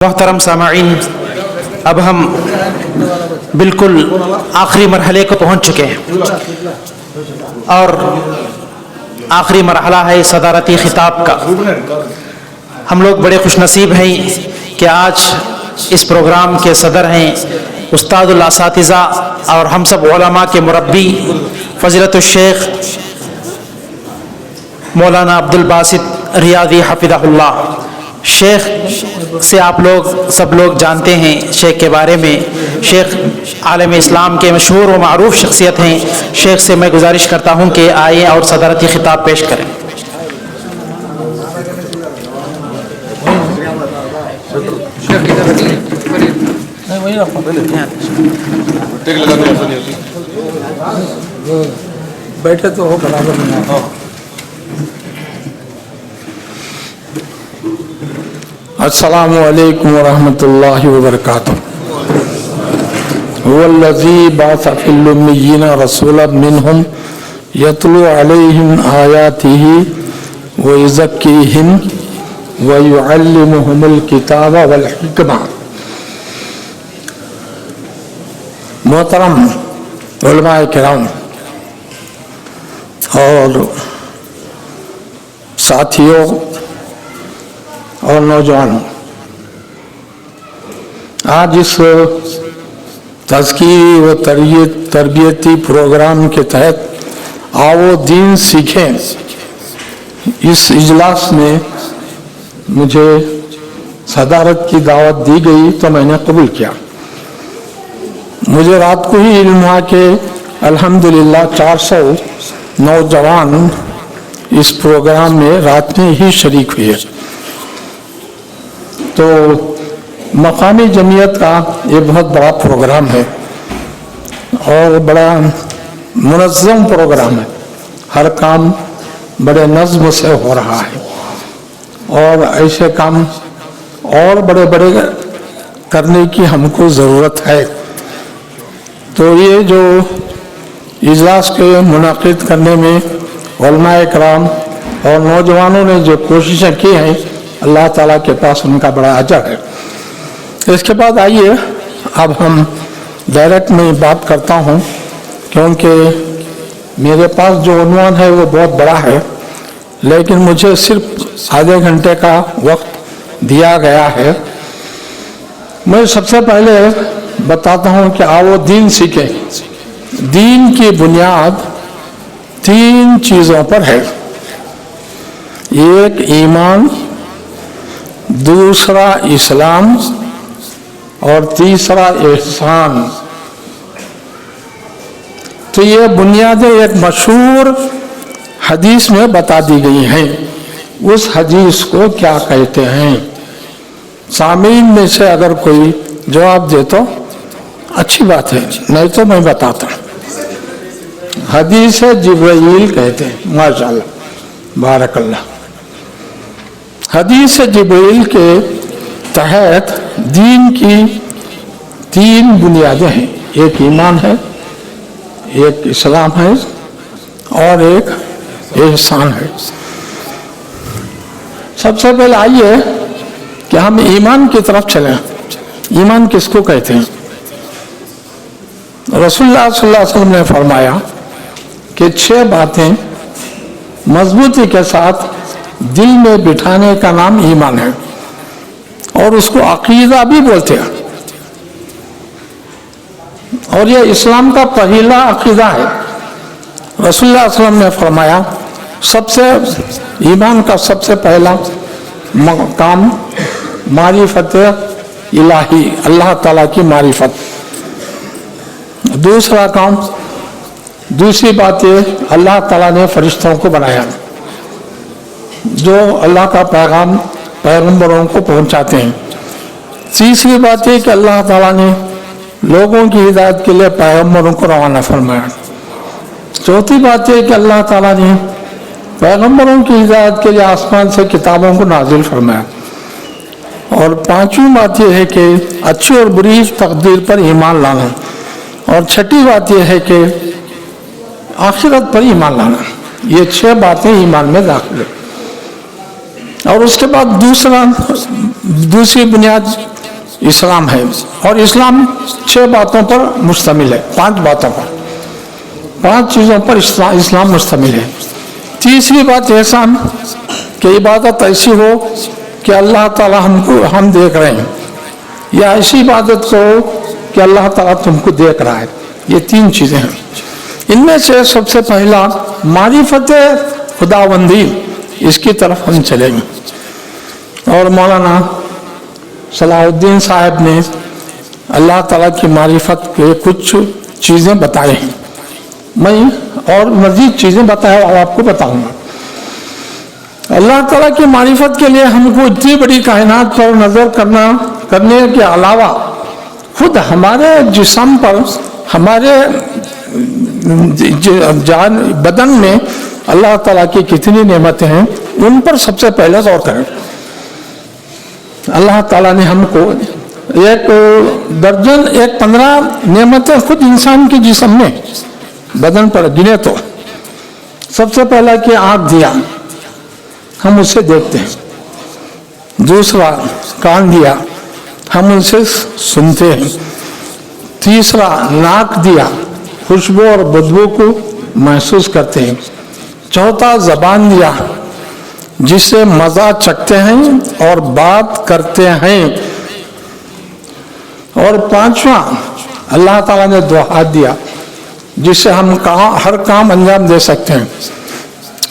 محترم سامعین، اب ہم بالکل آخری مرحلے کو پہنچ چکے ہیں اور آخری مرحلہ ہے صدارتی خطاب کا۔ ہم لوگ بڑے خوش نصیب ہیں کہ آج اس پروگرام کے صدر ہیں استاد الاساتذہ اور ہم سب علماء کے مربی فضیلت الشیخ مولانا عبدالباسط ریاضی حفظہ اللہ۔ شیخ سے آپ لوگ سب لوگ جانتے ہیں، شیخ کے بارے میں شیخ عالم اسلام کے مشہور و معروف شخصیت ہیں۔ شیخ سے میں گزارش کرتا ہوں کہ آئیں اور صدارتی خطاب پیش کریں۔ بیٹھے تو ہو برابر میں۔ السلام علیکم ورحمۃ اللہ وبرکاتہ۔ هو الذی بعث فی الامیین رسولا منہم یتلو علیہم آیاتہ ویزکیہم ویعلمہم الکتاب والحکمہ۔ محترم علماء کرام اور ساتھیوں اور نوجوانوں، آج اس تذکیری و تربیتی پروگرام کے تحت آؤ دین سیکھیں، اس اجلاس میں مجھے صدارت کی دعوت دی گئی تو میں نے قبول کیا۔ مجھے رات کو ہی علم ہوا کہ الحمدللہ 400 نوجوان اس پروگرام میں رات میں ہی شریک ہوئے۔ تو مقامی جمعیت کا یہ بہت بڑا پروگرام ہے اور بڑا منظم پروگرام ہے، ہر کام بڑے نظم سے ہو رہا ہے اور ایسے کام اور بڑے بڑے کرنے کی ہم کو ضرورت ہے۔ تو یہ جو اجلاس کے منعقد کرنے میں علماء کرام اور نوجوانوں نے جو کوششیں کی ہیں، اللہ تعالیٰ کے پاس ان کا بڑا اجر ہے۔ اس کے بعد آئیے اب ہم ڈائریکٹ میں بات کرتا ہوں، کیونکہ میرے پاس جو عنوان ہے وہ بہت بڑا ہے، لیکن مجھے صرف آدھے گھنٹے کا وقت دیا گیا ہے۔ میں سب سے پہلے بتاتا ہوں کہ آؤ دین سیکھیں۔ دین کی بنیاد 3 چیزوں پر ہے، ایک ایمان، دوسرا اسلام اور تیسرا احسان۔ تو یہ بنیادیں ایک مشہور حدیث میں بتا دی گئی ہیں۔ اس حدیث کو کیا کہتے ہیں؟ سامعین میں سے اگر کوئی جواب دے تو اچھی بات ہے، نہیں تو میں بتاتا ہوں۔ حدیث جبرائیل کہتے ہیں۔ ماشاءاللہ، بارک اللہ۔ حدیث جبرائیل کے تحت دین کی 3 بنیادیں ہیں، ایک ایمان ہے، ایک اسلام ہے اور ایک احسان ہے۔ سب سے پہلے آئیے کہ ہم ایمان کی طرف چلیں۔ ایمان کس کو کہتے ہیں؟ رسول اللہ صلی اللہ علیہ وسلم نے فرمایا کہ 6 باتیں مضبوطی کے ساتھ دل میں بٹھانے کا نام ایمان ہے، اور اس کو عقیدہ بھی بولتے ہیں، اور یہ اسلام کا پہلا عقیدہ ہے۔ رسول اللہ صلی اللہ علیہ وسلم نے فرمایا ایمان کا سب سے پہلا کام معرفت الہی، اللہ تعالیٰ کی معرفت۔ دوسرا کام، دوسری بات یہ اللہ تعالیٰ نے فرشتوں کو بنایا جو اللہ کا پیغام پیغمبروں کو پہنچاتے ہیں۔ تیسری بات یہ کہ اللہ تعالیٰ نے لوگوں کی ہدایت کے لیے پیغمبروں کو روانہ فرمایا۔ چوتھی بات یہ کہ اللہ تعالیٰ نے پیغمبروں کی ہدایت کے لیے آسمان سے کتابوں کو نازل فرمایا۔ اور 5ویں بات یہ ہے کہ اچھی اور بری تقدیر پر ایمان لانا۔ اور 6ٹھی بات یہ ہے کہ آخرت پر ایمان لانا۔ یہ 6 باتیں ایمان میں داخل ہیں۔ اور اس کے بعد دوسری بنیاد اسلام ہے، اور اسلام 6 باتوں پر مشتمل ہے، 5 باتوں پر، 5 چیزوں پر اسلام مشتمل ہے۔ تیسری بات احسان، کہ عبادت ایسی ہو کہ اللہ تعالیٰ ہم دیکھ رہے ہیں، یا ایسی عبادت ہو کہ اللہ تعالیٰ تم کو دیکھ رہا ہے۔ یہ 3 چیزیں ہیں۔ ان میں سے سب سے پہلا معرفت خداوندی، اس کی طرف ہم چلیں گے، اور مولانا صلاح الدین صاحب نے اللہ تعالیٰ کی معرفت کے کچھ چیزیں بتائے ہیں، میں اور مزید چیزیں بتایا اور آپ کو بتاؤں گا۔ اللہ تعالیٰ کی معرفت کے لیے ہم کو اتنی بڑی کائنات پر نظر کرنے کے علاوہ خود ہمارے جسم پر، ہمارے بدن میں اللہ تعالیٰ کی کتنی نعمتیں ہیں، ان پر سب سے پہلے غور کریں۔ اللہ تعالیٰ نے ہم کو 15 نعمتیں خود انسان کے جسم میں، بدن پر گنے تو سب سے پہلا کہ آنکھ دیا، ہم اسے دیکھتے ہیں۔ دوسرا کان دیا، ہم ان سے سنتے ہیں۔ تیسرا ناک دیا، خوشبو اور بدبو کو محسوس کرتے ہیں۔ چوتھا زبان دیا، جس سے مزہ چکھتے ہیں اور بات کرتے ہیں۔ اور 5واں اللہ تعالیٰ نے 2 ہاتھ دیا، جس سے ہم ہر کام انجام دے سکتے ہیں۔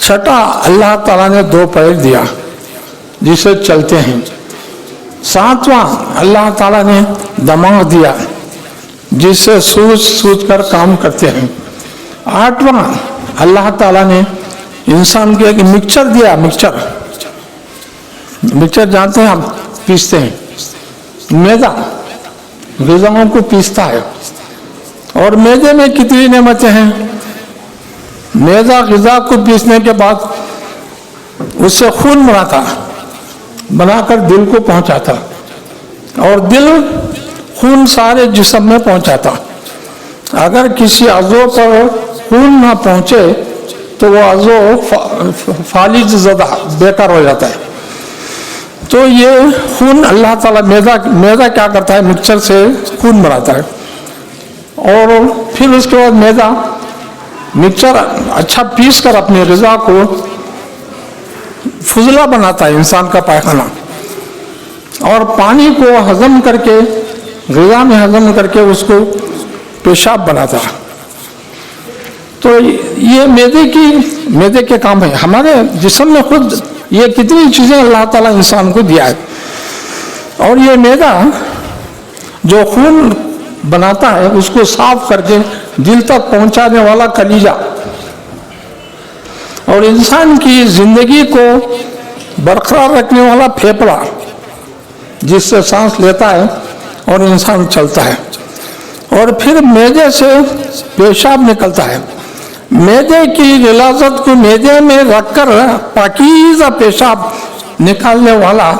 6واں اللہ تعالیٰ نے 2 پیر دیا، جس سے چلتے ہیں۔ 7واں اللہ تعالیٰ نے دماغ دیا، جس سے سوچ کر کام کرتے ہیں۔ 8واں اللہ تعالیٰ نے انسان کو ایک مکسچر دیا، مکسچر جانتے ہیں ہم، پیستے ہیں، میدا غذاؤں کو پیستا ہے۔ اور میدے میں کتنی نعمتیں ہیں۔ میدا غذا کو پیسنے کے بعد اس سے خون بنا کر دل کو پہنچاتا، اور دل خون سارے جسم میں پہنچاتا۔ اگر کسی عضو پر خون نہ پہنچے تو وہ عضو فالج زدہ، بیکار ہو جاتا ہے۔ تو یہ خون اللہ تعالیٰ میدا کیا کرتا ہے، مکسچر سے خون بناتا ہے، اور پھر اس کے بعد مکسچر اچھا پیس کر اپنی غذا کو فضلہ بناتا ہے، انسان کا پائخانہ، اور پانی کو ہضم کر کے، غذا میں ہضم کر کے اس کو پیشاب بناتا ہے۔ تو یہ میدے کے کام ہے۔ ہمارے جسم میں خود یہ کتنی چیزیں اللہ تعالیٰ انسان کو دیا ہے۔ اور یہ میدا جو خون بناتا ہے، اس کو صاف کر کے دل تک پہنچانے والا کلیجہ، اور انسان کی زندگی کو برقرار رکھنے والا پھیپھڑا، جس سے سانس لیتا ہے اور انسان چلتا ہے۔ اور پھر معدے سے پیشاب نکلتا ہے۔ معدے کی غلاظت کو معدے میں رکھ کر پاکیزہ پیشاب نکالنے والا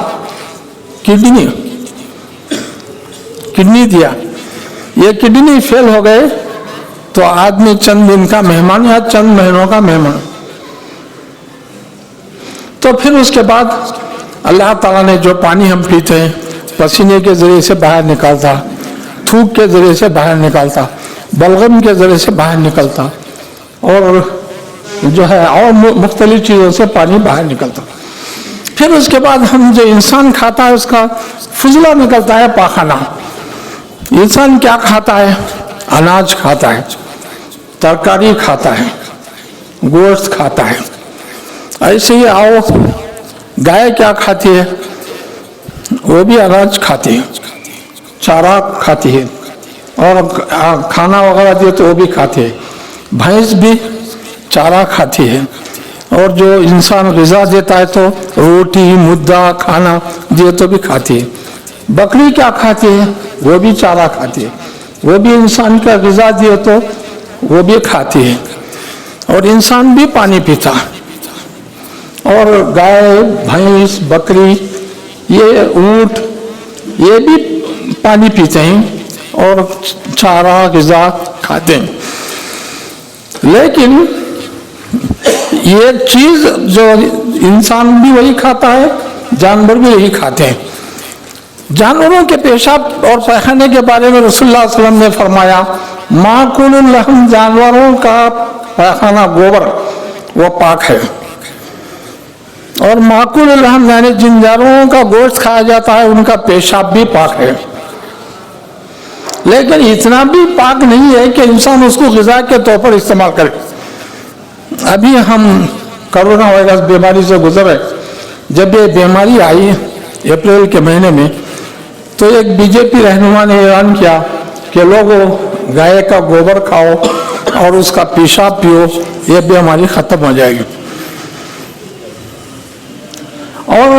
کڈنی دیا۔ یہ کڈنی فیل ہو گئے تو آدمی چند دن کا مہمان یا چند مہینوں کا مہمان۔ تو پھر اس کے بعد اللہ تعالیٰ نے جو پانی ہم پیتے ہیں، پسینے کے ذریعے سے باہر نکالتا، تھوک کے ذریعے سے باہر نکالتا، بلغم کے ذریعے سے باہر نکلتا، اور جو ہے اور مختلف چیزوں سے پانی باہر نکلتا۔ پھر اس کے بعد ہم جو انسان کھاتا ہے، اس کا فضلہ نکلتا ہے، پاخانہ۔ انسان کیا کھاتا ہے؟ اناج کھاتا ہے، ترکاری کھاتا ہے، گوشت کھاتا ہے۔ ایسے ہی گائے کیا کھاتی ہے؟ وہ بھی اناج کھاتی ہے، چارہ کھاتی ہے، اور کھانا وغیرہ دیے تو وہ بھی کھاتی ہے۔ بھینس بھی چارہ کھاتی ہے، اور جو انسان غذا دیتا ہے تو روٹی مدعا کھانا دیے تو بھی کھاتی ہے۔ بکری کیا کھاتی ہے؟ وہ بھی چارہ کھاتی ہے، وہ بھی انسان کا غذا دیے تو وہ بھی کھاتی ہے۔ اور انسان بھی پانی پیتا، اور گائے بھینس بکری یہ اونٹ یہ بھی پانی پیتے ہیں اور چارہ غذا کھاتے ہیں۔ لیکن یہ چیز جو इंसान भी वही खाता है, जानवर भी यही खाते हैं। जानवरों के पेशाब और पैखाने के बारे में रसूलुल्लाह सल्लल्लाहु अलैहि वसल्लम ने फरमाया, माकुलुल लहम, जानवरों का पैखाना गोबर वो पाक है, और माकुलुल लहम यानी जिन जानवरों का गोश्त खाया जाता है उनका पेशाब भी पाक है। लेकिन इतना भी पाक नहीं है कि इंसान उसको ग़िज़ा के तौर पर इस्तेमाल करे। अभी हम कोरोना वायरस बीमारी से गुजरे, जब ये बीमारी आई अप्रैल के महीने में, तो एक बीजेपी रहनुमा ने ऐलान किया कि लोगों गाय का गोबर खाओ और उसका पेशाब पियो, ये बीमारी खत्म हो जाएगी। और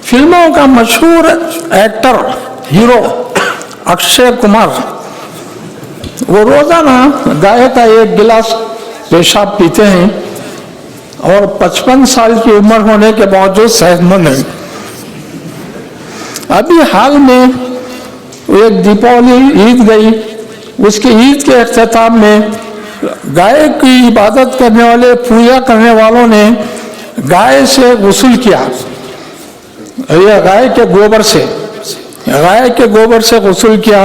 फिल्मों का मशहूर एक्टर हीरो अक्षय कुमार, वो रोजाना गाय का एक गिलास पेशाब पीते हैं और 55 साल की उम्र होने के बावजूद सेहतमंद हैं। अभी हाल में एक दीपावली ईद गई, उसके ईद के अख्ताम में गाय की इबादत करने वाले, पूजा करने वालों ने गाय से गुस्ल किया, या गाय के गोबर से गुस्ल किया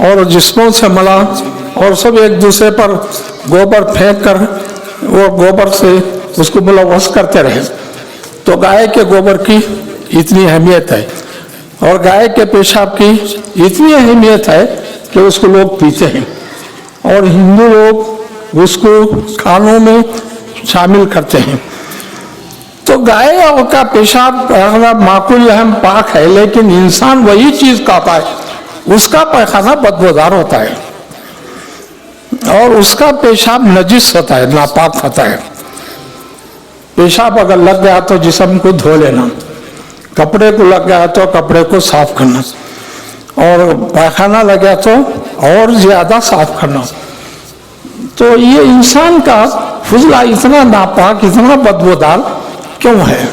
और जिस्मों से मला, और सब एक दूसरे पर गोबर फेंक कर वो गोबर से उसको मुलव्वस करते रहे। तो गाय के गोबर की इतनी अहमियत है और गाय के पेशाब की इतनी अहमियत है कि उसको लोग पीते हैं, और हिंदू लोग उसको खानों में शामिल करते हैं। तो गाय का पेशाब माकुल अहम पाक है, लेकिन इंसान वही चीज खाता है, उसका पैखाना बदबूदार होता है और उसका पेशाब नजिस होता है, नापाक होता है। पेशाब अगर लग गया तो जिस्म को धो लेना, कपड़े को लग गया तो कपड़े को साफ करना, और पैखाना लग गया तो और ज्यादा साफ करना। तो ये इंसान का फुजला इतना नापाक, इतना बदबूदार क्यों है?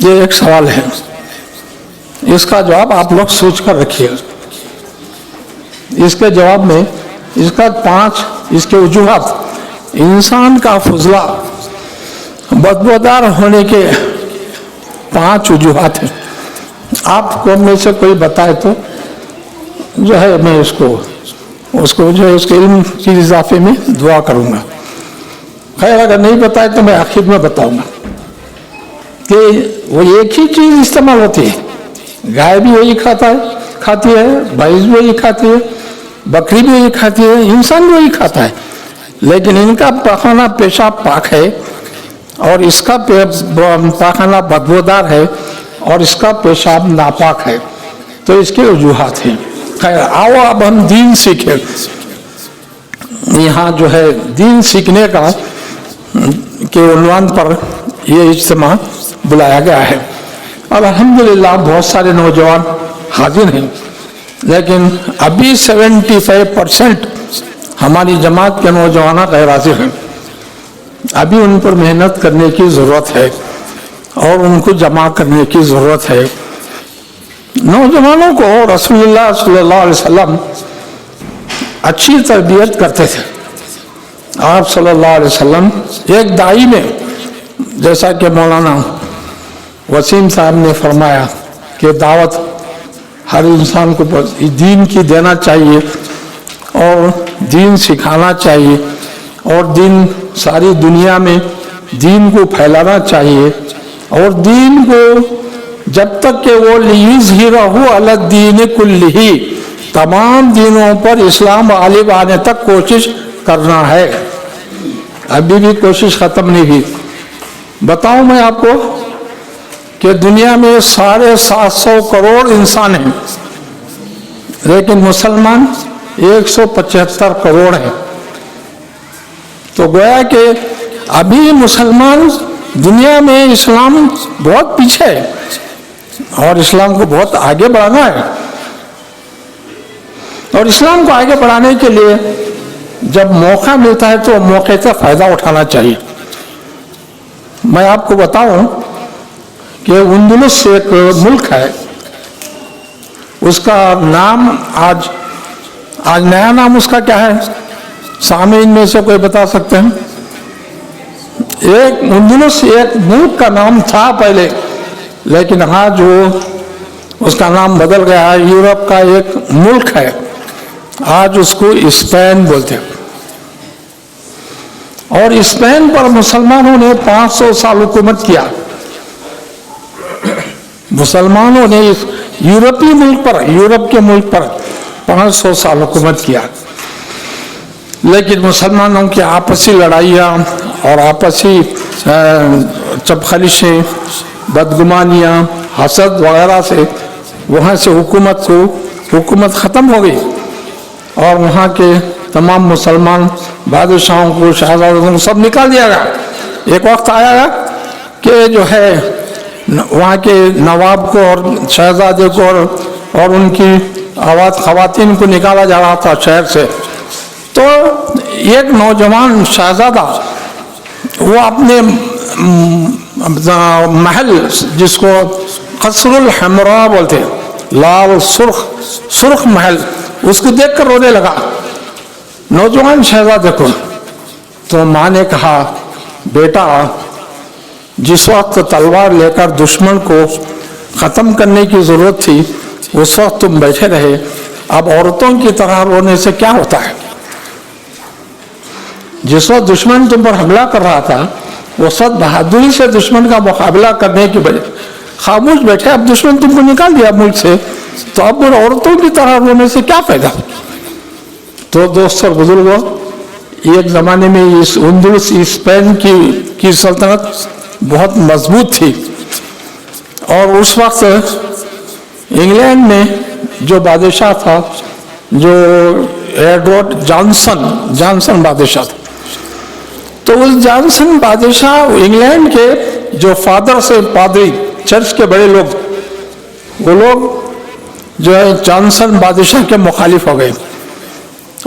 ये एक सवाल है, इसका जवाब आप लोग सोच कर रखिए। इसके जवाब में इसका 5 इसके वजूहात, इंसान का फुजला बदबूदार होने के 5 वजूहात हैं। आपको में से कोई बताए तो जो है मैं उसको जो है उसके इल्म की इजाफे में दुआ करूंगा। खैर अगर नहीं बताए तो मैं आखिर में बताऊंगा कि वो एक ही चीज इस्तेमाल होती है। गाय भी वही खाती है, भैंस भी वही खाती है, बकरी भी वही खाती है, इंसान भी वही खाता है, लेकिन इनका पैखाना पेशाब पाक है और इसका पैखाना बदबूदार है और इसका पेशाब नापाक है। तो इसके वजूहात हैं। खैर आओ अब हम दीन सीखें। यहाँ जो है दीन सीखने का के उन्वान पर ये इज्तिमा बुलाया गया है और अल्हम्दुलिल्लाह बहुत सारे नौजवान हाजिर हैं, लेकिन अभी 75% हमारी जमात के नौजवान गैर हाजिर हैं। अभी उन पर मेहनत करने की ज़रूरत है और उनको जमा करने की ज़रूरत है। नौजवानों को रसूलुल्लाह सल्लल्लाहु अलैहि वसल्लम अच्छी तरबियत करते थे। आप सल्लल्लाहु अलैहि वसल्लम एक दाई में, जैसा कि मौलाना वसीम साहब ने फरमाया कि दावत हर इंसान को दीन की देना चाहिए और दीन सिखाना चाहिए और दीन सारी दुनिया में दीन को फैलाना चाहिए, और दीन को जब तक कि वो लियुज़हिरहु अला दीन कुल्लिही, तमाम दीनों पर इस्लाम गालिब आने तक कोशिश करना है। अभी भी कोशिश खत्म नहीं हुई। बताऊं मैं आपको कि दुनिया में 750 करोड़ इंसान हैं, लेकिन मुसलमान 175 करोड़ हैं। तो गोया कि अभी मुसलमान दुनिया में इस्लाम बहुत पीछे है और इस्लाम को बहुत आगे बढ़ाना है। और इस्लाम को आगे बढ़ाने के लिए जब मौका मिलता है तो मौके का फायदा उठाना चाहिए। मैं आपको बताऊं कि उंदुलुस एक मुल्क है, उसका नाम आज नया नाम उसका क्या है? सामीन में से कोई बता सकते हैं? एक उंदुलुस एक मुल्क का नाम था पहले, लेकिन आज वो उसका नाम बदल गया है। यूरोप का एक मुल्क है, आज उसको स्पेन बोलते हैं। और स्पेन पर मुसलमानों ने 500 साल हुकूमत किया। मुसलमानों ने इस यूरोपीय मुल्क पर, यूरोप के मुल्क पर 500 साल हुकूमत किया। लेकिन मुसलमानों की आपसी लड़ाइयाँ और आपसी चपखलिशें, बदगुमानियाँ, हसद वगैरह से वहाँ से हुकूमत ख़त्म हो गई और वहाँ के तमाम मुसलमान बादशाहों को, शहजादों को सब निकाल दिया गया। एक वक्त आया कि जो है वहाँ के नवाब को और शहजादे को और उनकी ख़वातीन को निकाला जा रहा था शहर से। तो एक नौजवान शहजादा वो अपने महल, जिसको कसरुल हमरा बोलते, लाल सुर्ख महल, उसको देखकर रोने लगा नौजवान शहजादे को। तो माँ ने कहा, बेटा जिस वक्त तलवार लेकर दुश्मन को ख़त्म करने की ज़रूरत थी उस वक्त तुम बैठे रहे, अब औरतों की तरह रोने से क्या होता है? जिस वक्त दुश्मन तुम पर हमला कर रहा था उस वक्त बहादुरी से दुश्मन का मुकाबला करने की बजाय खामोश बैठे, अब दुश्मन तुमको निकाल दिया मुल्क से, तो अब औरतों की तरह रोने से क्या फायदा? तो दोस्तों और बुजुर्गों, एक ज़माने में इस उंदुलुस स्पेन की सल्तनत बहुत मजबूत थी। और उस वक्त इंग्लैंड में जो बादशाह था, जो एडवर्ड जॉनसन बादशाह था, तो उस जॉनसन बादशाह इंग्लैंड के जो फादर से पादरी, चर्च के बड़े लोग, वो लोग जो है जॉनसन बादशाह के मुखालिफ हो गए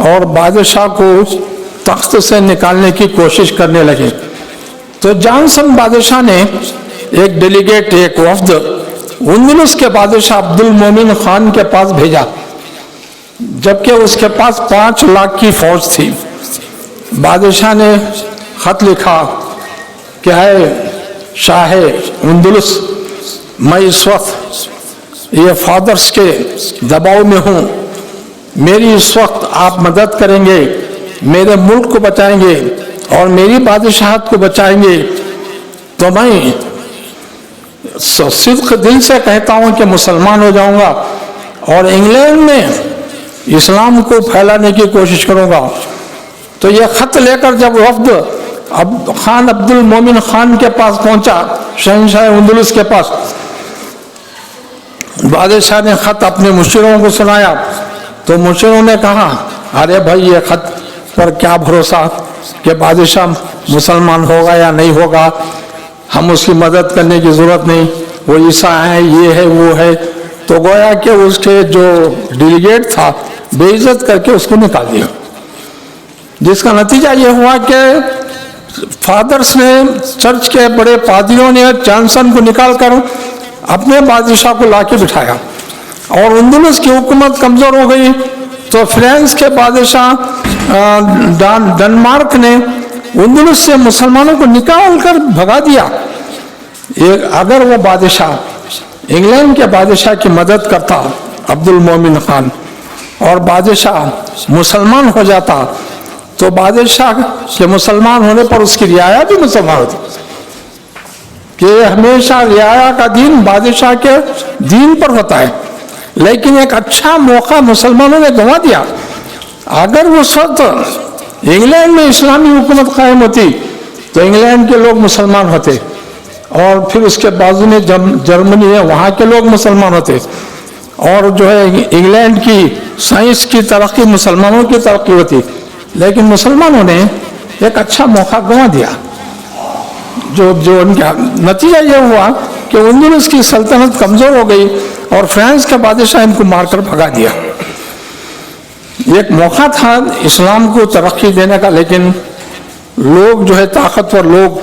और बादशाह को तख्त से निकालने की कोशिश करने लगे। तो जॉनसन बादशाह ने एक डेलीगेट, एक वफ्द उंदुलुस के बादशाह अब्दुल मोमिन खान के पास भेजा, जबकि उसके पास 5 लाख की फौज थी। बादशाह ने खत लिखा कि है शाह उंदुलुस, मैं इस वक्त ये फादर्स के दबाव में हूँ, मेरी इस वक्त आप मदद करेंगे, मेरे मुल्क को बचाएंगे और मेरी बादशाहत को बचाएंगे, तो मैं सिद्क दिल से कहता हूँ कि मुसलमान हो जाऊँगा और इंग्लैंड में इस्लाम को फैलाने की कोशिश करूँगा। तो ये खत लेकर जब वफ्द खान अब्दुल मोमिन खान के पास पहुँचा, शहंशाह उंदुलुस के पास, बादशाह ने खत अपने मुशीरों को सुनाया। तो मुशीरों ने कहा, अरे भाई ये खत पर क्या भरोसा कि बादशाह मुसलमान होगा या नहीं होगा, हम उसकी मदद करने की ज़रूरत नहीं, वो ईसा है, ये है, वो है। तो गोया कि उसके जो डेलीगेट था बेइज्जत करके उसको निकाल दिया, जिसका नतीजा ये हुआ कि फादर्स ने, चर्च के बड़े पादरियों ने जॉनसन को निकालकर अपने बादशाह को लाके बिठाया और उंदुलुस की हुकूमत कमज़ोर हो गई। तो फ्रांस के बादशाह डेनमार्क ने उंदुलुस से मुसलमानों को निकाल कर भगा दिया। अगर वो बादशाह इंग्लैंड के बादशाह की मदद करता अब्दुल मोमिन खान और बादशाह मुसलमान हो जाता, तो बादशाह के मुसलमान होने पर उसकी रियाया भी मुसलमान होती, कि हमेशा रियाया का दीन बादशाह के दीन पर होता है। लेकिन एक अच्छा मौका मुसलमानों ने गंवा दिया। अगर उस वक्त इंग्लैंड में इस्लामी हुकूमत कायम होती तो इंग्लैंड के लोग मुसलमान होते और फिर उसके बाजू में जर्मनी है, वहाँ के लोग मुसलमान होते और जो है इंग्लैंड की साइंस की तरक्की, मुसलमानों की तरक्की होती। लेकिन मुसलमानों ने एक अच्छा मौका गंवा दिया। जो उनका नतीजा ये हुआ कि उंदुलुस की सल्तनत कमज़ोर हो गई और फ्रांस का बादशाह इनको मारकर भगा दिया। एक मौका था इस्लाम को तरक्की देने का, लेकिन लोग जो है ताकतवर लोग,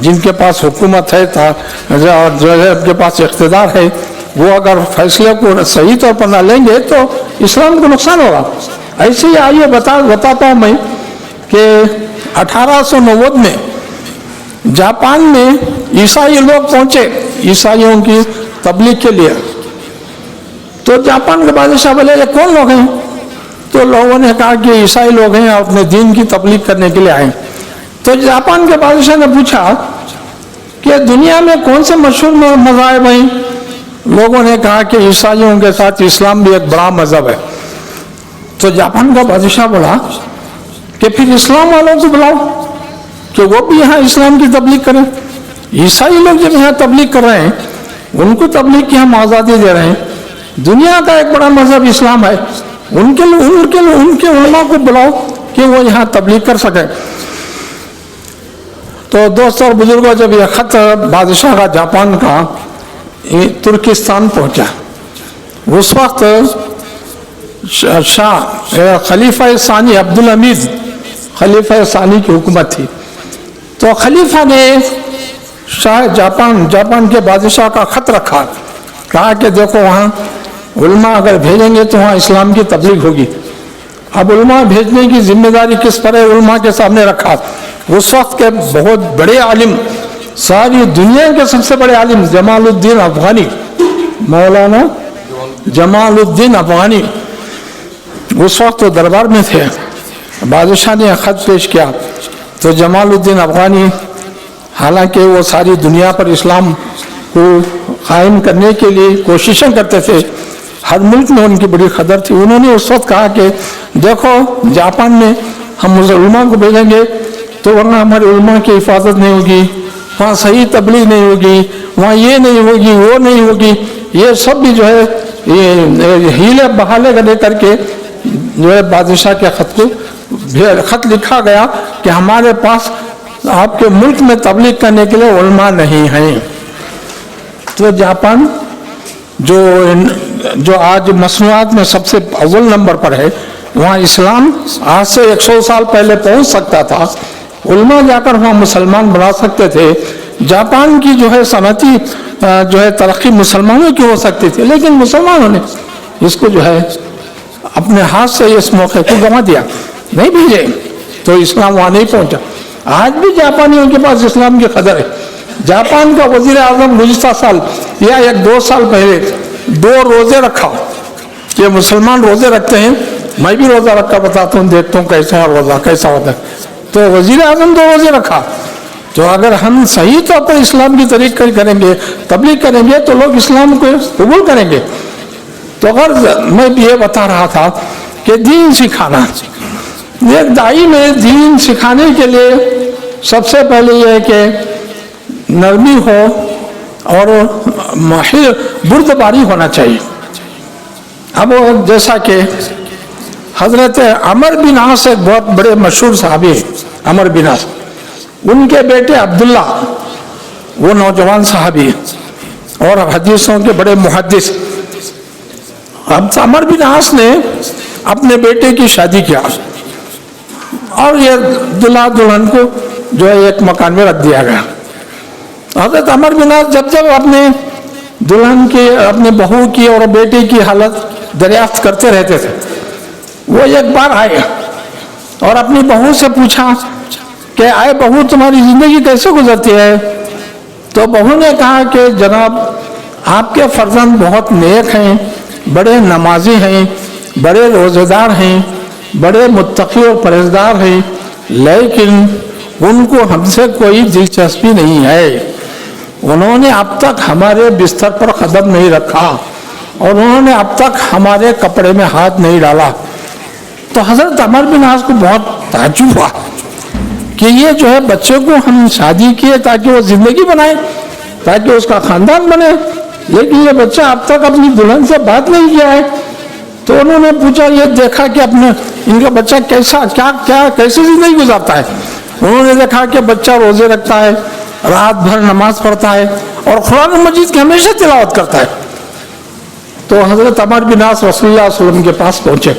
जिनके पास हुकूमत है, जो है उनके पास इख्तिदार है, वो अगर फैसले को सही तौर पर ना लेंगे तो इस्लाम को नुकसान होगा। ऐसे ही आइए बताता हूँ मैं कि 1890 में जापान में ईसाई लोग पहुंचे ईसाइयों की तबलीग के लिए। तो जापान के बादशाह बोले ये कौन लोग हैं? तो लोगों ने कहा कि ईसाई लोग हैं और अपने दीन की तबलीग करने के लिए आए। तो जापान के बादशाह ने पूछा कि दुनिया में कौन से मशहूर मज़ाहिब हैं? लोगों ने कहा कि ईसाइयों के साथ इस्लाम भी एक बड़ा मजहब है। तो जापान का बादशाह बोला कि फिर इस्लाम वालों को बुलाओ कि वो भी यहाँ इस्लाम की तबलीग करें। ईसाई लोग जब यहाँ तबलीग कर रहे हैं, उनको तबलीग की हम आज़ादी दे रहे हैं। दुनिया का एक बड़ा मजहब इस्लाम है, उनके उलमा को बुलाओ कि वो यहाँ तबलीग कर सकें। तो दोस्तों और बुजुर्गों, जब यह खत बादशाह का जापान का तुर्किस्तान पहुंचा, उस वक्त शाह खलीफा सानी अब्दुल हमीद खलीफा सानी की हुकूमत थी। तो खलीफा ने शाह जापान के बादशाह का खत रखा, कहा कि देखो वहाँ उलमा अगर भेजेंगे तो वहाँ इस्लाम की तबलीग होगी। अब उलमा भेजने की जिम्मेदारी किस पर है, उलमा के सामने रखा। उस वक्त के बहुत बड़े आलिम, सारी दुनिया के सबसे बड़े आलिम जमालुद्दीन अफगानी, मौलाना जमालुद्दीन अफगानी उस वक्त तो दरबार में थे। बादशाह ने खत पेश किया तो जमालुद्दीन अफगानी, हालांकि वो सारी दुनिया पर इस्लाम को कायम करने के लिए कोशिशें करते थे, हर मुल्क में उनकी बड़ी कदर थी। उन्होंने उस वक्त कहा कि देखो जापान में हम उलमा को भेजेंगे तो वरना हमारे उलमा की हिफाजत नहीं होगी, वहाँ सही तबलीग नहीं होगी, वहाँ ये नहीं होगी, वो नहीं होगी। ये सब भी जो है ये हीले बहाले करने करके जो है बादशाह के खत लिखा गया कि हमारे पास आपके मुल्क में तबलीग करने के लिए उलमा नहीं हैं। तो जापान जो आज मसनूआत में सबसे अव्वल नंबर पर है, वहाँ इस्लाम आज से 100 साल पहले पहुँच सकता था। उलमा जाकर वहाँ मुसलमान बना सकते थे। जापान की जो है सनती जो है तरक्की मुसलमानों की हो सकती थी, लेकिन मुसलमानों ने इसको जो है अपने हाथ से इस मौके को गंवा दिया, नहीं भेजे, तो इस्लाम वहाँ नहीं पहुँचा। आज भी जापानियों के पास इस्लाम की कदर है। जापान का वजीर आजम गुज़िश्ता साल या 1-2 साल पहले 2 रोजे रखा कि मुसलमान रोजे रखते हैं, मैं भी रोजा रखा बताता हूँ, देखता हूँ कैसा रोजा कैसा होता है। तो वजीर आजम 2 रोजे रखा। तो अगर हम सही तौर पर इस्लाम की तरीके करेंगे, तबलीग करेंगे, तो लोग इस्लाम को कबूल करेंगे। तो अगर मैं ये बता रहा था कि दीन सिखाना, एक दाई में दीन सिखाने के लिए सबसे पहले यह है कि नरमी हो और माहिर बुर्दबारी होना चाहिए। अब जैसा कि हजरत अमर बिन आस एक बहुत बड़े मशहूर साहबी हैं, अमर बिन आस, उनके बेटे अब्दुल्ला वो नौजवान साहबी हैं और हदीसों के बड़े मुहद्दिस। अब अमर बिन आस ने अपने बेटे की शादी किया और ये दुल्हा दुल्हन को जो है एक मकान में रख दिया गया। हजरत अमर बिन आस जब अपने दुल्हन की, अपने बहू की और बेटे की हालत दरियाफ्त करते रहते थे। वो एक बार आए और अपनी बहू से पूछा कि आए बहू तुम्हारी जिंदगी कैसे गुजरती है? तो बहू ने कहा कि जनाब आपके फर्जंद बहुत नेक हैं, बड़े नमाजी हैं, बड़े रोजेदार हैं, बड़े मुत्तकी और परहेजगार हैं, लेकिन उनको हमसे कोई दिलचस्पी नहीं है। उन्होंने अब तक हमारे बिस्तर पर कदम नहीं रखा और उन्होंने अब तक हमारे कपड़े में हाथ नहीं डाला। तो हजरत अमर बिन आस को बहुत ताज्जुब हुआ कि ये जो है बच्चे को हम शादी किए ताकि वो जिंदगी बनाए, ताकि उसका खानदान बने, लेकिन ये बच्चा अब तक अपनी दुल्हन से बात नहीं किया है। तो उन्होंने पूछा, ये देखा कि अपने इनका बच्चा कैसा कैसे जिंदगी गुजारता है। उन्होंने देखा कि बच्चा रोजे रखता है, रात भर नमाज पढ़ता है और कुरान मजीद की हमेशा तिलावत करता है। तो हजरत अमर बिन आस रसूलुल्लाह सल्लल्लाहु अलैहि वसल्लम के पास पहुंचे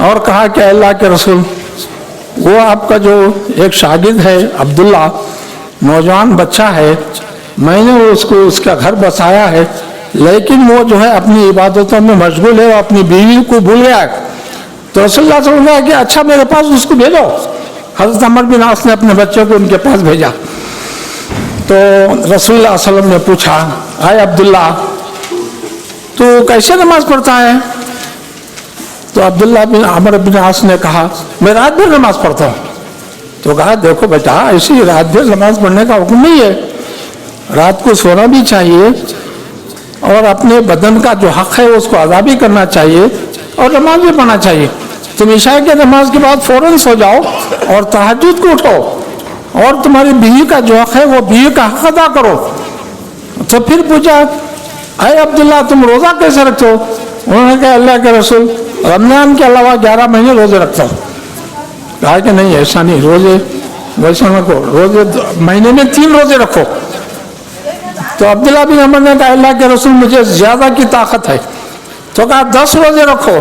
और कहा कि अल्लाह के रसूल, वो आपका जो एक शागिर्द है अब्दुल्ला, नौजवान बच्चा है, मैंने उसको उसका घर बसाया है, लेकिन वो जो है अपनी इबादतों में मशगूल है और अपनी बीवी को भूल गया है। तो रसूलुल्लाह सल्लल्लाहु अलैहि वसल्लम ने कहा कि अच्छा मेरे पास उसको भेजो। हज़रत अमर बिन आस ने अपने बच्चे को उनके पास भेजा। तो रसूलुल्लाह सल्लल्लाहु अलैहि वसल्लम ने पूछा, आए अब्दुल्ला तू कैसे नमाज पढ़ता है? तो अब्दुल्ला बिन अमर बिन आस ने कहा, मैं रात भर नमाज पढ़ता हूँ। तो कहा, देखो बेटा, ऐसी रात भर नमाज पढ़ने का हुक्म नहीं है, रात को सोना भी चाहिए और अपने बदन का जो हक है उसको अदा भी करना चाहिए और नमाज भी पढ़ना चाहिए। तुम इशा के नमाज के बाद फौरन सो जाओ और तहज्जुद को उठो और तुम्हारी बीवी का जो हक है वो बीवी का हक अदा करो। तो फिर पूछा, अरे अब्दुल्ला तुम रोज़ा कैसे रखते हो? उन्होंने कहा, अल्लाह के रसूल रमजान के अलावा 11 महीने रोजे रखता हूँ। कहा कि नहीं, ऐसा नहीं, रोजे वैसा रखो, रोजे महीने में 3 रोजे रखो। तो अब्दुल्ला बिन अमर ने कहा, अल्लाह के रसूल मुझे ज़्यादा की ताकत है। तो कहा 10 रोजे रखो।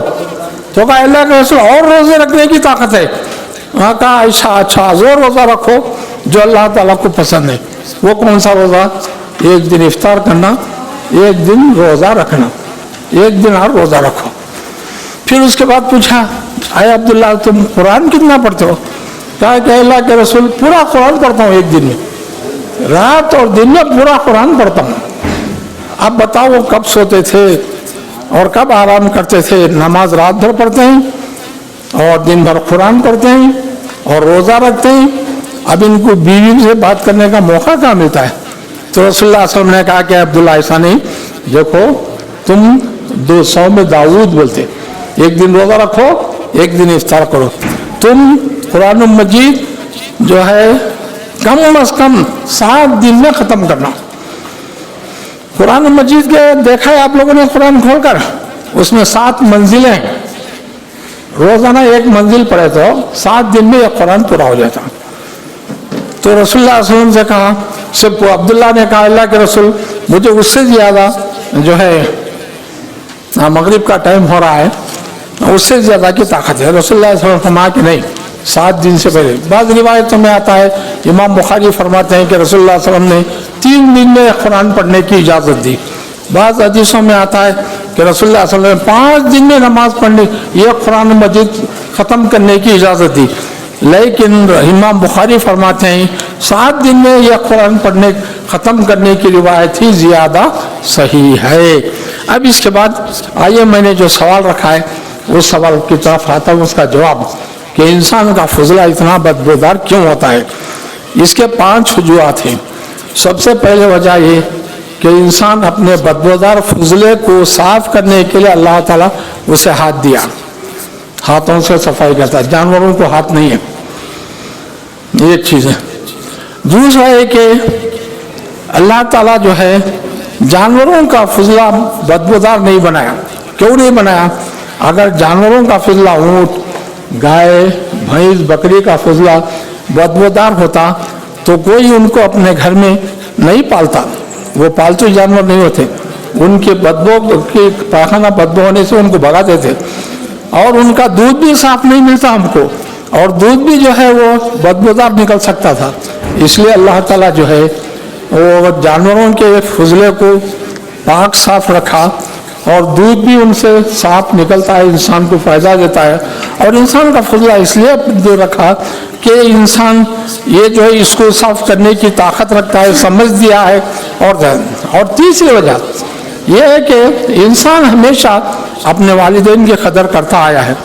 तो कहा, अल्लाह के रसूल और रोजे रखने की ताकत है। कहा, अच्छा वो रोज़ा रखो जो अल्लाह ताला को पसंद है। वो कौन सा रोज़ा? एक दिन इफ्तार करना, एक दिन रोज़ा रखना, एक दिन और रोज़ा रखो। फिर उसके बाद पूछा, आए अब्दुल्ला तुम कुरान कितना पढ़ते हो? कहा कि अल्लाह के रसूल पूरा कुरान पढ़ता हूँ, एक दिन में, रात और दिन में पूरा कुरान पढ़ता हूँ। अब बताओ वो कब सोते थे और कब आराम करते थे? नमाज रात भर पढ़ते हैं और दिन भर कुरान पढ़ते हैं और रोज़ा रखते हैं। अब इनको बीवी से बात करने का मौका कहाँ मिलता है? तो रसूलुल्लाह सल्लल्लाहु अलैहि वसल्लम ने कहा कि अब्दुल्ला ऐसा नहीं, देखो तुम 200 में दाऊद बोलते, एक दिन रोज़ा रखो, एक दिन इफ्तार करो। तुम कुरान मजीद जो है कम अज कम 7 दिन में ख़त्म करना। कुरान मजीद के देखा है आप लोगों ने कुरान खोलकर, उसमें 7 मंजिलें हैं। रोज़ाना एक मंजिल पढ़े तो 7 दिन में यह कुरान पूरा हो जाता। तो रसूलुल्लाह सल्लल्लाहु अलैहि वसल्लम से कहा, सिर्फ अब्दुल्ला ने कहा, अल्लाह के रसूल मुझे उससे ज़्यादा जो है मगरिब का टाइम हो रहा है, उससे ज़्यादा की ताकत है। रसूलुल्लाह सल्लल्लाहु अलैहि वसल्लम कहा कि नहीं, 7 दिन से पहले। बाद रिवायतों में आता है, इमाम बुखारी फरमाते हैं कि रसूलुल्लाह सल्लल्लाहु अलैहि वसल्लम ने 3 दिन में कुरान पढ़ने की इजाज़त दी। बाद हदीसों में आता है कि रसूलुल्लाह सल्लल्लाहु अलैहि वसल्लम 5 दिन में नमाज पढ़ने, यह कुरान मजीद ख़त्म करने की इजाज़त दी। लेकिन इमाम बुखारी फरमाते हैं 7 दिन में यह कुरान पढ़ने ख़त्म करने की रिवायत ही ज़्यादा सही है। अब इसके बाद आइए, मैंने जो सवाल रखा है उस सवाल की तरफ आता हूँ, उसका जवाब कि इंसान का फजला इतना बदबूदार क्यों होता है। इसके 5 वजूहात हैं। सबसे पहले वजह ये कि इंसान अपने बदबूदार फजले को साफ करने के लिए अल्लाह ताला उसे हाथ दिया, हाथों से सफाई करता है। जानवरों को हाथ नहीं है, ये एक चीज़ है। दूसरा है कि अल्लाह ताला जो है जानवरों का फजला बदबूदार नहीं बनाया। क्यों नहीं बनाया? अगर जानवरों का फजला, ऊँट, गाय, भैंस, बकरी का फजला बदबूदार होता तो कोई उनको अपने घर में नहीं पालता। वो पालतू जानवर नहीं होते, उनके बदबू की पाखाना बदबू होने से उनको भगा देते और उनका दूध भी साफ नहीं मिलता हमको, और दूध भी जो है वो बदबूदार निकल सकता था। इसलिए अल्लाह ताला जो है वो जानवरों के फजले को पाक साफ रखा और दूध भी उनसे साफ निकलता है, इंसान को फायदा देता है। और इंसान का फजला इसलिए दे रखा कि इंसान ये जो है इसको साफ करने की ताकत रखता है, समझ दिया है। और तीसरी वजह यह है कि इंसान हमेशा अपने वालिदैन की कदर करता आया है।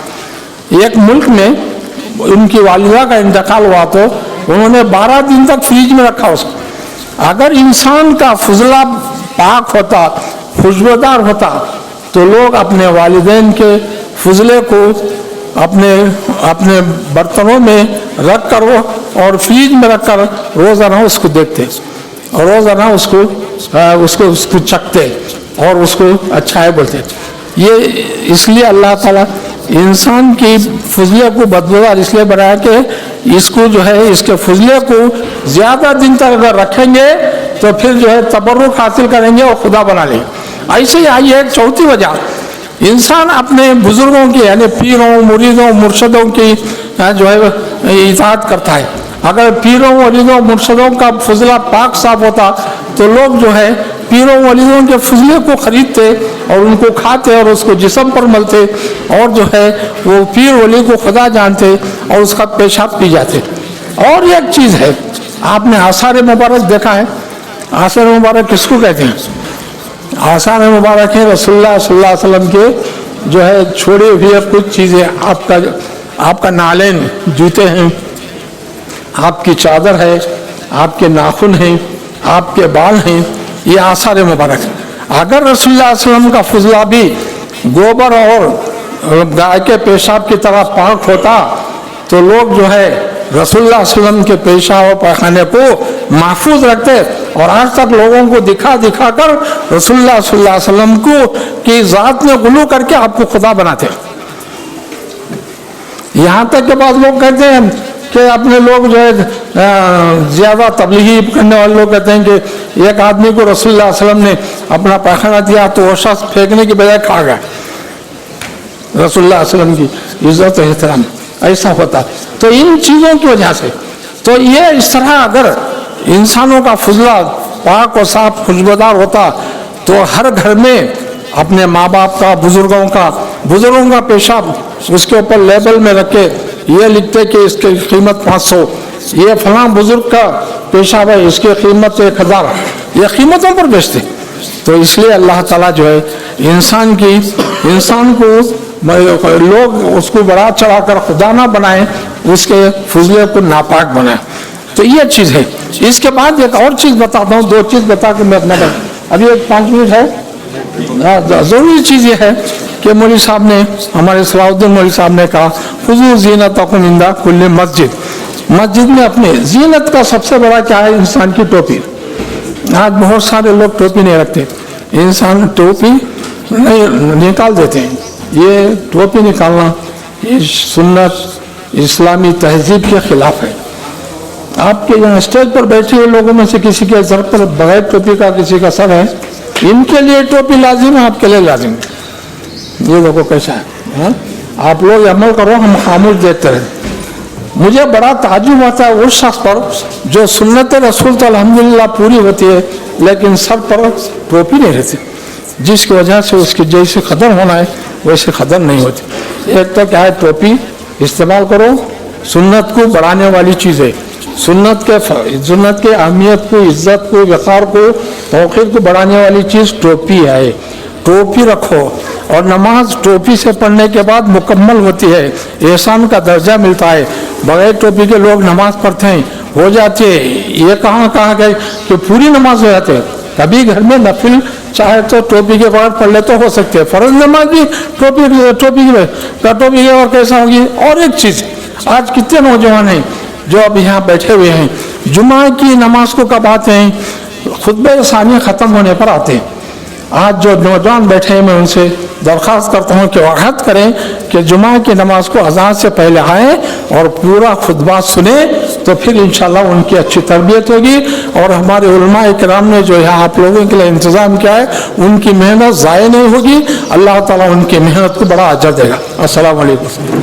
एक मुल्क में उनकी वालिदा का इंतकाल हुआ तो उन्होंने 12 दिन तक फ्रिज में रखा उसको। अगर इंसान का फजला पाक होता, खुशबूदार होता, तो लोग अपने वालिदैन के फजले को अपने बर्तनों में रख कर और फ्रिज में रख कर रोज़ाना उसको देखते और रोज़ाना उसको चखते और उसको अच्छा है बोलते। ये इसलिए अल्लाह ताला इंसान की फजले को बदबूदार इसलिए बनाया कि इसको जो है इसके फजले को ज़्यादा दिन तक अगर रखेंगे तो फिर जो है तबर्रुक हासिल करेंगे और खुदा बना लेंगे। ऐसे ही आई एक चौथी वजह, इंसान अपने बुजुर्गों की यानी पीरों, मुरीदों, मुर्शदों की जो है इताअत करता है। अगर पीरों, मुरीदों, मुर्शदों का फजला पाक साफ होता तो लोग जो है पीरों वलीदों के फजले को खरीदते और उनको खाते और उसको जिस्म पर मलते और जो है वो पीर वली को खुदा जानते और उसका पेशाब पी जाते। और एक चीज़ है, आपने आसार मुबारक देखा है आसार मुबारक किसको कहते हैं? आसार मुबारक है रसूलुल्लाह सल्लल्लाहु अलैहि वसल्लम के जो है छोड़े हुए कुछ चीज़ें, आपका नालेन जूते हैं, आपकी चादर है, आपके नाखून हैं, आपके बाल हैं, ये आसार मुबारक है। अगर रसूलुल्लाह सल्लल्लाहु अलैहि वसल्लम का फुजला भी गोबर और गाय के पेशाब की तरह पाक होता तो लोग जो है रसूलुल्लाह सल्लल्लाहु अलैहि वसल्लम के पेशाब और पैखाने को महफूज रखते और आज तक लोगों को दिखा दिखा कर रसूलुल्लाह सल्लल्लाहु अलैहि वसल्लम को की ज़ात में गुलू करके आपको खुदा बनाते। यहाँ तक के बाद लोग कहते हैं कि अपने लोग जो है ज़्यादा तबलीगी करने वाले लोग कहते हैं कि एक आदमी को रसूलुल्लाह सल्लल्लाहु अलैहि वसल्लम ने अपना पैखाना दिया तो वो शख्स फेंकने की बजाय खा गया। रसूलुल्लाह सल्लल्लाहु अलैहि वसल्लम की इज्जत और एहतराम ऐसा होता। तो इन चीज़ों की वजह से तो ये इस तरह अगर इंसानों का फजला पाक और साफ खुशबूदार होता तो हर घर में अपने माँ बाप का, बुजुर्गों का पेशाब उसके ऊपर लेबल में रख के ये लिखते कि इसकी कीमत 500, ये फलां बुजुर्ग का पेशाब है, इसकी कीमत 1000, ये कीमतों पर बेचते। तो इसलिए अल्लाह ताला जो है इंसान को लोग उसको बड़ा चढ़ा कर खुदा ना बनाए, उसके फजले को नापाक बनाए। तो ये चीज़ है। इसके बाद एक और चीज़ बताता हूँ, 2 चीज़ बता के मैं अपना अभी 5 मिनट है। ज़रूरी चीज़ ये है कि मौलवी साहब ने, हमारे सलाहुद्दीन मौलवी साहब ने कहा खुज़ू ज़ीनतकुम इंदा कुल्ली मस्जिद में अपने जीनत का सबसे बड़ा क्या है? इंसान की टोपी। आज बहुत सारे लोग टोपी नहीं रखते, इंसान टोपी नहीं निकाल देते हैं। ये टोपी निकालना ये सुन्नत इस्लामी तहजीब के खिलाफ है। आपके यहाँ स्टेज पर बैठे हुए लोगों में से किसी के सर पर बगैर टोपी का किसी का सर है, इनके लिए टोपी लाजिम है, आपके लिए लाजिम है। ये देखो कैसा है। आप लोग अमल करो, हम खामोश देखते रहे। मुझे बड़ा ताज्जुब होता है उस शख्स पर जो सुन्नत रसूल तो अल्हम्दुलिल्लाह पूरी होती है लेकिन सर पर टोपी नहीं रहती, जिसकी वजह से उसकी जैसे कदर होना है वैसे कदर नहीं होती। एक तो क्या है, टोपी इस्तेमाल करो, सुन्नत को बढ़ाने वाली चीज़ है। सुन्नत के अहमियत को, इज्जत को, वक़ार को, तौक़ीर को बढ़ाने वाली चीज़ टोपी है। टोपी रखो और नमाज टोपी से पढ़ने के बाद मुकम्मल होती है, एहसान का दर्जा मिलता है। बगैर टोपी के लोग नमाज पढ़ते हैं, हो जाती है। ये कहा गया कि पूरी नमाज हो जाती है। कभी घर में नफिल चाहे तो टोपी के बगैर पढ़ ले तो हो सकते हैं, फर्ज नमाज भी टोपी के बगैर कैसा होगी। और एक चीज़, आज कितने नौजवान हैं जो अब यहाँ बैठे हुए हैं, जुमा की नमाज को कब आते हैं? खुतबे सानिया ख़त्म होने पर आते हैं। आज जो नौजवान बैठे हैं मैं उनसे दरख्वास्त करता हूँ कि वक़्त करें कि जुमा की नमाज को अज़ान से पहले आएँ और पूरा खुतबा सुने, तो फिर इंशाल्लाह उनकी अच्छी तरबियत होगी। और हमारे उलमा इकराम ने जो यहाँ आप लोगों के लिए इंतज़ाम किया है, उनकी मेहनत ज़ाय नहीं होगी। अल्लाह ताला उनकी मेहनत को बड़ा अजर देगा। अस्सलामु अलैकुम।